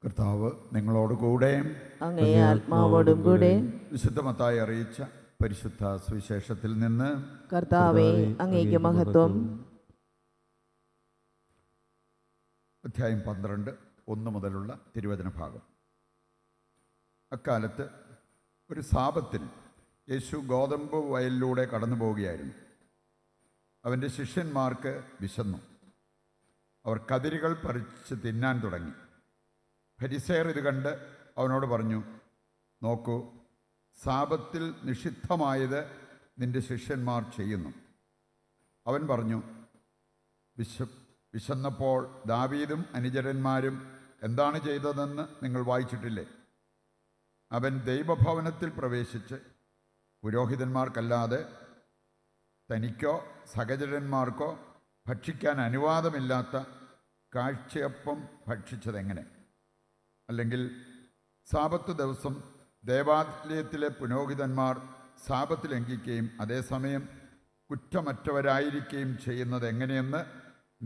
കർത്താവ് നിങ്ങളോട് കൂടെ അങ്ങേ ആത്മാവോടും കൂടെ. വിശുദ്ധ മത്തായി അറിയിച്ച പരിശുദ്ധ സുവിശേഷത്തിൽ നിന്ന്. കർത്താവേ, അങ്ങേക്ക് മഹത്വം. അധ്യായം 12, 1 മുതലുള്ള തിരുവചന ഭാഗം. അക്കാലത്ത് ഒരു സാബത്തിൽ യേശു ഗോതമ്പ് വയലിലൂടെ കടന്നു പോവുകയായിരുന്നു. അവൻ്റെ ശിഷ്യന്മാർക്ക് വിശന്നു. അവർ കതിരുകൾ പറിച്ച് തിന്നാൻ തുടങ്ങി. ഫരിസേയർ ഇത് കണ്ട് അവനോട് പറഞ്ഞു, നോക്കൂ, സാബത്തിൽ നിഷിദ്ധമായത് നിന്റെ ശിഷ്യന്മാർ ചെയ്യുന്നു. അവൻ പറഞ്ഞു, വിശന്നപ്പോൾ ദാവീദും അനുചരന്മാരും എന്താണ് ചെയ്തതെന്ന് നിങ്ങൾ വായിച്ചിട്ടില്ലേ? അവൻ ദൈവഭവനത്തിൽ പ്രവേശിച്ച് പുരോഹിതന്മാർക്കല്ലാതെ തനിക്കോ സഹചരന്മാർക്കോ ഭക്ഷിക്കാൻ അനുവാദമില്ലാത്ത കാഴ്ചയപ്പം ഭക്ഷിച്ചതെങ്ങനെ? അല്ലെങ്കിൽ സാബത്ത് ദിവസം ദേവാലയത്തിലെ പുരോഹിതന്മാർ സാബത്ത് ലംഘിക്കുകയും അതേസമയം കുറ്റമറ്റവരായിരിക്കുകയും ചെയ്യുന്നത് എങ്ങനെയെന്ന്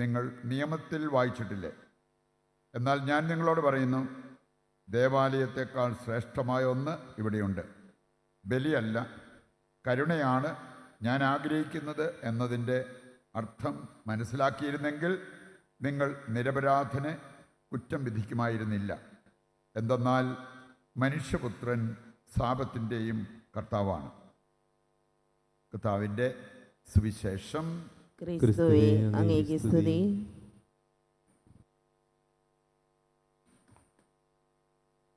നിങ്ങൾ നിയമത്തിൽ വായിച്ചിട്ടില്ലേ? എന്നാൽ ഞാൻ നിങ്ങളോട് പറയുന്നു, ദേവാലയത്തെക്കാൾ ശ്രേഷ്ഠമായ ഒന്ന് ഇവിടെയുണ്ട്. ബലിയല്ല, കരുണയാണ് ഞാൻ ആഗ്രഹിക്കുന്നത് എന്നതിൻ്റെ അർത്ഥം മനസ്സിലാക്കിയിരുന്നെങ്കിൽ നിങ്ങൾ നിരപരാധനെ കുറ്റം വിധിക്കുമായിരുന്നില്ല. എന്തെന്നാൽ മനുഷ്യപുത്രൻ സാബത്തിൻ്റെയും കർത്താവാണ്. കർത്താവിൻ്റെ സുവിശേഷം. ക്രിസ്തുവേ, അങ്ങേക്ക് സ്തുതി.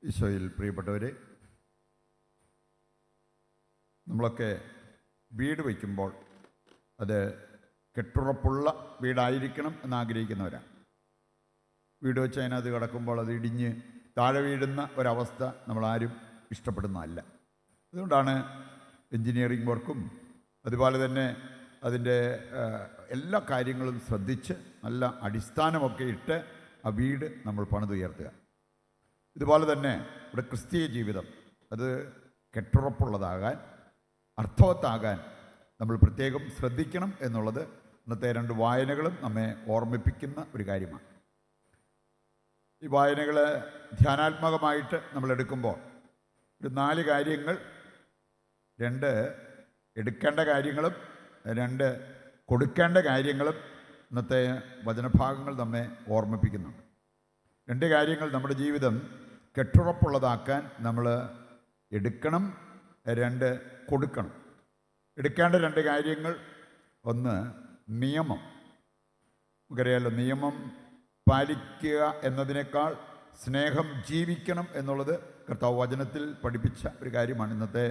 ഈശോയിൽ പ്രിയപ്പെട്ടവരെ, നമ്മളൊക്കെ വീട് വയ്ക്കുമ്പോൾ അത് കെട്ടുറപ്പുള്ള വീടായിരിക്കണം എന്നാഗ്രഹിക്കുന്നവരാണ്. വീട് വെച്ച് അതിനകത്ത് കിടക്കുമ്പോൾ അത് ഇടിഞ്ഞ് താഴെ വീഴുന്ന ഒരവസ്ഥ നമ്മളാരും ഇഷ്ടപ്പെടുന്നതല്ല. അതുകൊണ്ടാണ് എൻജിനീയറിംഗ് വർക്കും അതുപോലെ തന്നെ അതിൻ്റെ എല്ലാ കാര്യങ്ങളും ശ്രദ്ധിച്ച് നല്ല അടിസ്ഥാനമൊക്കെ ഇട്ട് ആ വീട് നമ്മൾ പണിതുയർത്തുക. ഇതുപോലെ തന്നെ ഇവിടെ ക്രിസ്തീയ ജീവിതം അത് കെട്ടുറപ്പുള്ളതാകാൻ, അർത്ഥവത്താകാൻ നമ്മൾ പ്രത്യേകം ശ്രദ്ധിക്കണം എന്നുള്ളത് ഇന്നത്തെ 2 വായനകളും നമ്മെ ഓർമ്മിപ്പിക്കുന്ന ഒരു കാര്യമാണ്. ഈ വായനകൾ ധ്യാനാത്മകമായിട്ട് നമ്മൾ എടുക്കുമ്പോൾ ഒരു 4 കാര്യങ്ങൾ, 2 എടുക്കേണ്ട കാര്യങ്ങളും 2 കൊടുക്കേണ്ട കാര്യങ്ങളും ഇന്നത്തെ വചനഭാഗങ്ങൾ നമ്മെ ഓർമ്മിപ്പിക്കുന്നുണ്ട്. 2 കാര്യങ്ങൾ നമ്മുടെ ജീവിതം കെട്ടുറപ്പുള്ളതാക്കാൻ നമ്മൾ എടുക്കണം, 2 കൊടുക്കണം. എടുക്കേണ്ട 2 കാര്യങ്ങൾ, ഒന്ന് നിയമം. നമുക്കറിയാമല്ലോ, നിയമം പാലിക്കുക എന്നതിനേക്കാൾ സ്നേഹം ജീവിക്കണം എന്നുള്ളത് കർത്താവ് വചനത്തിൽ പഠിപ്പിച്ച ഒരു കാര്യമാണ്. ഇന്നത്തെ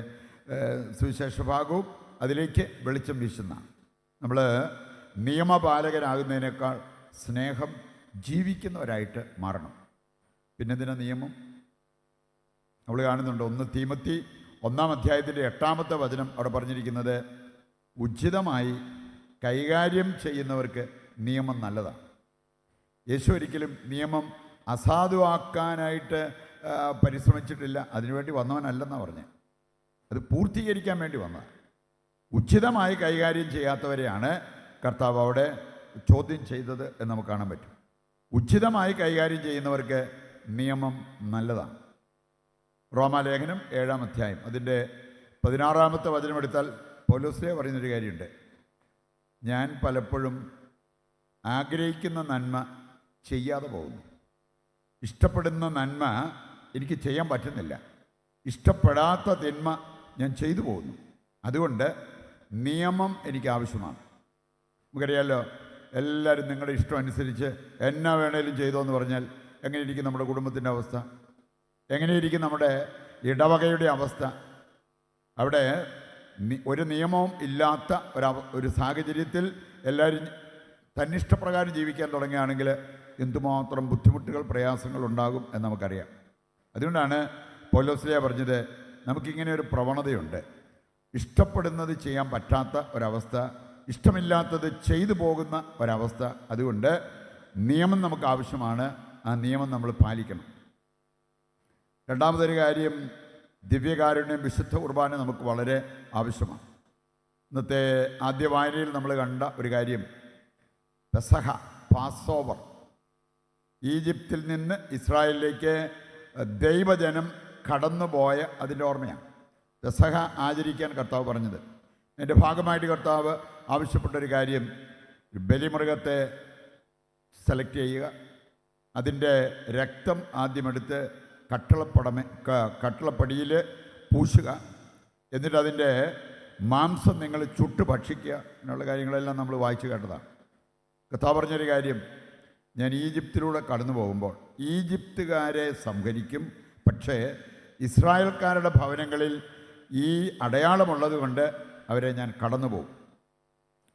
സുവിശേഷ ഭാഗവും അതിലേക്ക് വെളിച്ചം വീശുന്ന. നമ്മൾ നിയമപാലകരാകുന്നതിനേക്കാൾ സ്നേഹം ജീവിക്കുന്നവരായിട്ട് മാറണം. പിന്നെ ഇതിന് നിയമം നമ്മൾ കാണുന്നുണ്ട്. 1 തീമോത്തി 1-ാം അധ്യായത്തിൻ്റെ 8-ാമത്തെ വചനം അവിടെ പറഞ്ഞിരിക്കുന്നത്, ഉചിതമായി കൈകാര്യം ചെയ്യുന്നവർക്ക് നിയമം നല്ലതാണ്. യേശു ഒരിക്കലും നിയമം അസാധുവാക്കാനായിട്ട് പരിശ്രമിച്ചിട്ടില്ല. അതിനുവേണ്ടി വന്നവനല്ലെന്നാണ് പറഞ്ഞത്. അത് പൂർത്തീകരിക്കാൻ വേണ്ടി വന്നതാണ്. ഉചിതമായി കൈകാര്യം ചെയ്യാത്തവരെയാണ് കർത്താവ് അവിടെ ചോദ്യം ചെയ്തത് എന്ന് നമുക്ക് കാണാൻ പറ്റും. ഉചിതമായി കൈകാര്യം ചെയ്യുന്നവർക്ക് നിയമം നല്ലതാണ്. റോമാലേഖനം 7-ാം അധ്യായം അതിൻ്റെ 16-ാമത്തെ വചനം എടുത്താൽ പൗലോസ്ലീഹ പറയുന്നൊരു കാര്യമുണ്ട്. ഞാൻ പലപ്പോഴും ആഗ്രഹിക്കുന്ന നന്മ ചെയ്യാതെ പോകുന്നു. ഇഷ്ടപ്പെടുന്ന നന്മ എനിക്ക് ചെയ്യാൻ പറ്റുന്നില്ല. ഇഷ്ടപ്പെടാത്ത തിന്മ ഞാൻ ചെയ്തു പോകുന്നു. അതുകൊണ്ട് നിയമം എനിക്ക് ആവശ്യമാണ്. നമുക്കറിയാമല്ലോ, എല്ലാവരും നിങ്ങളുടെ ഇഷ്ടം അനുസരിച്ച് എന്നാ വേണേലും ചെയ്തോ എന്ന് പറഞ്ഞാൽ എങ്ങനെയിരിക്കും നമ്മുടെ കുടുംബത്തിൻ്റെ അവസ്ഥ? എങ്ങനെയിരിക്കും നമ്മുടെ ഇടവകയുടെ അവസ്ഥ? അവിടെ ഒരു നിയമവും ഇല്ലാത്ത ഒരു സാഹചര്യത്തിൽ എല്ലാവരും തന്നിഷ്ടപ്രകാരം ജീവിക്കാൻ തുടങ്ങുകയാണെങ്കിൽ എന്തുമാത്രം ബുദ്ധിമുട്ടുകൾ, പ്രയാസങ്ങൾ ഉണ്ടാകും എന്ന് നമുക്കറിയാം. അതുകൊണ്ടാണ് പൗലോസ്ലീഹ പറഞ്ഞത്, നമുക്കിങ്ങനെ ഒരു പ്രവണതയുണ്ട്. ഇഷ്ടപ്പെടുന്നത് ചെയ്യാൻ പറ്റാത്ത ഒരവസ്ഥ, ഇഷ്ടമില്ലാത്തത് ചെയ്തു പോകുന്ന ഒരവസ്ഥ. അതുകൊണ്ട് നിയമം നമുക്ക് ആവശ്യമാണ്. ആ നിയമം നമ്മൾ പാലിക്കണം. 2-മതൊരു കാര്യം, ദിവ്യകാരുണ്യം, വിശുദ്ധ കുർബാന നമുക്ക് വളരെ ആവശ്യമാണ്. ഇന്നത്തെ ആദ്യ വായനയിൽ നമ്മൾ കണ്ട ഒരു കാര്യം, പെസഹ, പാസ് ഓവർ. ഈജിപ്തിൽ നിന്ന് ഇസ്രായേലിലേക്ക് ദൈവജനം കടന്നുപോയ അതിൻ്റെ ഓർമ്മയാണ് പെസഹ ആചരിക്കാൻ കർത്താവ് പറഞ്ഞത്. എൻ്റെ ഭാഗമായിട്ട് കർത്താവ് ആവശ്യപ്പെട്ടൊരു കാര്യം, ഒരു ബലിമൃഗത്തെ സെലക്ട് ചെയ്യുക, അതിൻ്റെ രക്തം ആദ്യമെടുത്ത് കട്ടളപ്പടിയിൽ പൂശുക, എന്നിട്ട് അതിൻ്റെ മാംസം നിങ്ങൾ ചുട്ട് ഭക്ഷിക്കുക എന്നുള്ള കാര്യങ്ങളെല്ലാം നമ്മൾ വായിച്ചു കേട്ടതാണ്. കർത്താവ് പറഞ്ഞൊരു കാര്യം, ഞാൻ ഈജിപ്തിലൂടെ കടന്നു പോകുമ്പോൾ ഈജിപ്തുകാരെ സംഹരിക്കും, പക്ഷേ ഇസ്രായേൽക്കാരുടെ ഭവനങ്ങളിൽ ഈ അടയാളമുള്ളത് കൊണ്ട് അവരെ ഞാൻ കടന്നു പോകും.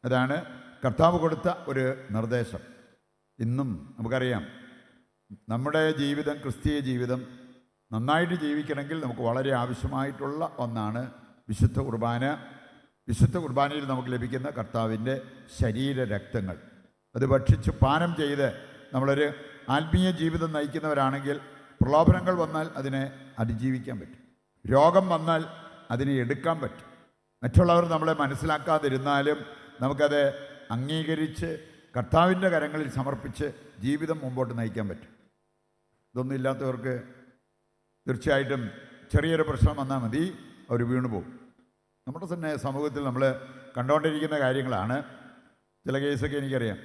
അതാണ് കർത്താവ് കൊടുത്ത ഒരു നിർദ്ദേശം. ഇന്നും നമുക്കറിയാം, നമ്മുടെ ജീവിതം, ക്രിസ്തീയ ജീവിതം നന്നായിട്ട് ജീവിക്കണമെങ്കിൽ നമുക്ക് വളരെ ആവശ്യമായിട്ടുള്ള ഒന്നാണ് വിശുദ്ധ കുർബാന. വിശുദ്ധ കുർബാനയിൽ നമുക്ക് ലഭിക്കുന്ന കർത്താവിൻ്റെ ശരീരരക്തങ്ങൾ അത് ഭക്ഷിച്ച് പാനം ചെയ്ത് നമ്മളൊരു ആത്മീയ ജീവിതം നയിക്കുന്നവരാണെങ്കിൽ പ്രലോഭനങ്ങൾ വന്നാൽ അതിനെ അതിജീവിക്കാൻ പറ്റും. രോഗം വന്നാൽ അതിനെ എടുക്കാൻ പറ്റും. മറ്റുള്ളവർ നമ്മളെ മനസ്സിലാക്കാതിരുന്നാലും നമുക്കത് അംഗീകരിച്ച് കർത്താവിൻ്റെ കരങ്ങളിൽ സമർപ്പിച്ച് ജീവിതം മുമ്പോട്ട് നയിക്കാൻ പറ്റും. ഇതൊന്നും ഇല്ലാത്തവർക്ക് തീർച്ചയായിട്ടും ചെറിയൊരു പ്രശ്നം വന്നാൽ മതി, അവർ വീണുപോകും. നമ്മുടെ തന്നെ സമൂഹത്തിൽ നമ്മൾ കണ്ടുകൊണ്ടിരിക്കുന്ന കാര്യങ്ങളാണ്. ചില കേസൊക്കെ എനിക്കറിയാം,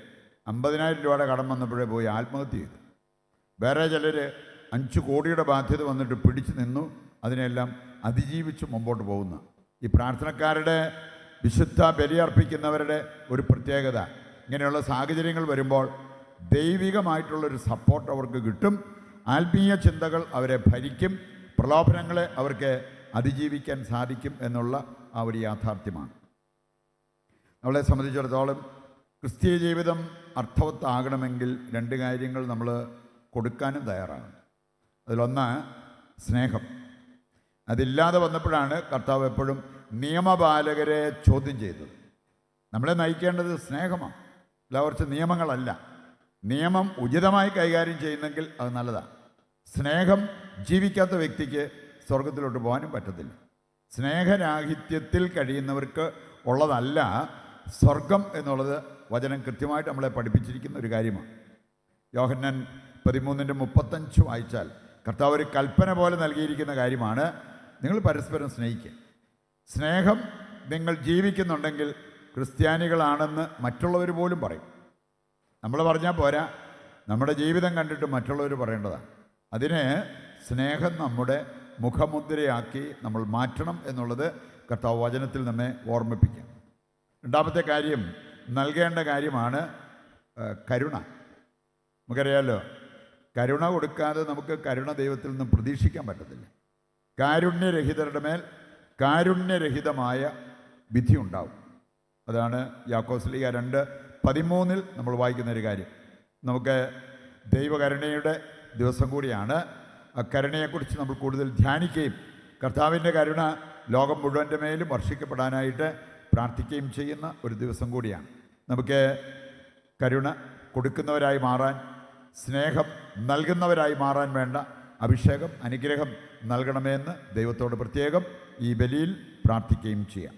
50,000 രൂപയുടെ കടം വന്നപ്പോഴേ പോയി ആത്മഹത്യ ചെയ്തു. വേറെ ചിലർ 5 കോടിയുടെ ബാധ്യത വന്നിട്ട് പിടിച്ചു നിന്നു, അതിനെല്ലാം അതിജീവിച്ച് മുമ്പോട്ട് പോകുന്ന ഈ പ്രാർത്ഥനക്കാരുടെ, വിശുദ്ധ ബലിയർപ്പിക്കുന്നവരുടെ ഒരു പ്രത്യേകത, ഇങ്ങനെയുള്ള സാഹചര്യങ്ങൾ വരുമ്പോൾ ദൈവികമായിട്ടുള്ളൊരു സപ്പോർട്ട് അവർക്ക് കിട്ടും. ആത്മീയ ചിന്തകൾ അവരെ ഭരിക്കും, പ്രലോഭനങ്ങളെ അവർക്ക് അതിജീവിക്കാൻ സാധിക്കും എന്നുള്ള ആ ഒരു യാഥാർത്ഥ്യമാണ്. നമ്മളെ സംബന്ധിച്ചിടത്തോളം ക്രിസ്തീയ ജീവിതം അർത്ഥവത്താകണമെങ്കിൽ 2 കാര്യങ്ങൾ നമ്മൾ കൊടുക്കാനും തയ്യാറാണ്. അതിലൊന്ന് സ്നേഹം. അതില്ലാതെ വന്നപ്പോഴാണ് കർത്താവ് എപ്പോഴും നിയമപാലകരെ ചോദ്യം ചെയ്തത്. നമ്മളെ നയിക്കേണ്ടത് സ്നേഹമാണ്, അല്ല കുറച്ച് നിയമങ്ങളല്ല. നിയമം ഉചിതമായി കൈകാര്യം ചെയ്യുന്നെങ്കിൽ അത് നല്ലതാണ്. സ്നേഹം ജീവിക്കാത്ത വ്യക്തിക്ക് സ്വർഗത്തിലോട്ട് പോകാനും പറ്റത്തില്ല. സ്നേഹരാഹിത്യത്തിൽ കഴിയുന്നവർക്ക് ഉള്ളതല്ല സ്വർഗം എന്നുള്ളത് വചനം കൃത്യമായിട്ട് നമ്മളെ പഠിപ്പിച്ചിരിക്കുന്ന ഒരു കാര്യമാണ്. യോഹന്നാൻ 13:35 വായിച്ചാൽ കർത്താവ് ഒരു കൽപ്പന പോലെ നൽകിയിരിക്കുന്ന കാര്യമാണ്, നിങ്ങൾ പരസ്പരം സ്നേഹിക്കുക. സ്നേഹം നിങ്ങൾ ജീവിക്കുന്നുണ്ടെങ്കിൽ ക്രിസ്ത്യാനികളാണെന്ന് മറ്റുള്ളവർ പോലും പറയും. നമ്മൾ പറഞ്ഞാൽ പോരാ, നമ്മുടെ ജീവിതം കണ്ടിട്ട് മറ്റുള്ളവർ പറയേണ്ടതാണ്. അതിന് സ്നേഹം നമ്മുടെ മുഖമുദ്രയാക്കി നമ്മൾ മാറ്റണം എന്നുള്ളത് കർത്താവ് വചനത്തിൽ നമ്മെ ഓർമ്മിപ്പിക്കും. രണ്ടാമത്തെ കാര്യം, നൽകേണ്ട കാര്യമാണ് കരുണ. നമുക്കറിയാമല്ലോ, കരുണ കൊടുക്കാതെ നമുക്ക് കരുണ ദൈവത്തിൽ നിന്നും പ്രതീക്ഷിക്കാൻ പറ്റത്തില്ല. കാരുണ്യരഹിതരുടെ മേൽ കാരുണ്യരഹിതമായ വിധി ഉണ്ടാവും. അതാണ് യാക്കോസ്ലീഹ 2:13 നമ്മൾ വായിക്കുന്ന ഒരു കാര്യം. നമുക്ക് ദൈവകരുണയുടെ ദിവസം കൂടിയാണ്. ആ കരുണയെക്കുറിച്ച് നമ്മൾ കൂടുതൽ ധ്യാനിക്കുകയും കർത്താവിൻ്റെ കരുണ ലോകം മുഴുവൻ്റെ മേലും വർഷിക്കപ്പെടാനായിട്ട് പ്രാർത്ഥിക്കുകയും ചെയ്യുന്ന ഒരു ദിവസം കൂടിയാണ്. നമുക്ക് കരുണ കൊടുക്കുന്നവരായി മാറാൻ, സ്നേഹം നൽകുന്നവരായി മാറാൻ വേണ്ട അഭിഷേകം, അനുഗ്രഹം നൽകണമെന്ന് ദൈവത്തോട് പ്രത്യേകം ഈ ബലിയിൽ പ്രാർത്ഥിക്കുകയും ചെയ്യാം.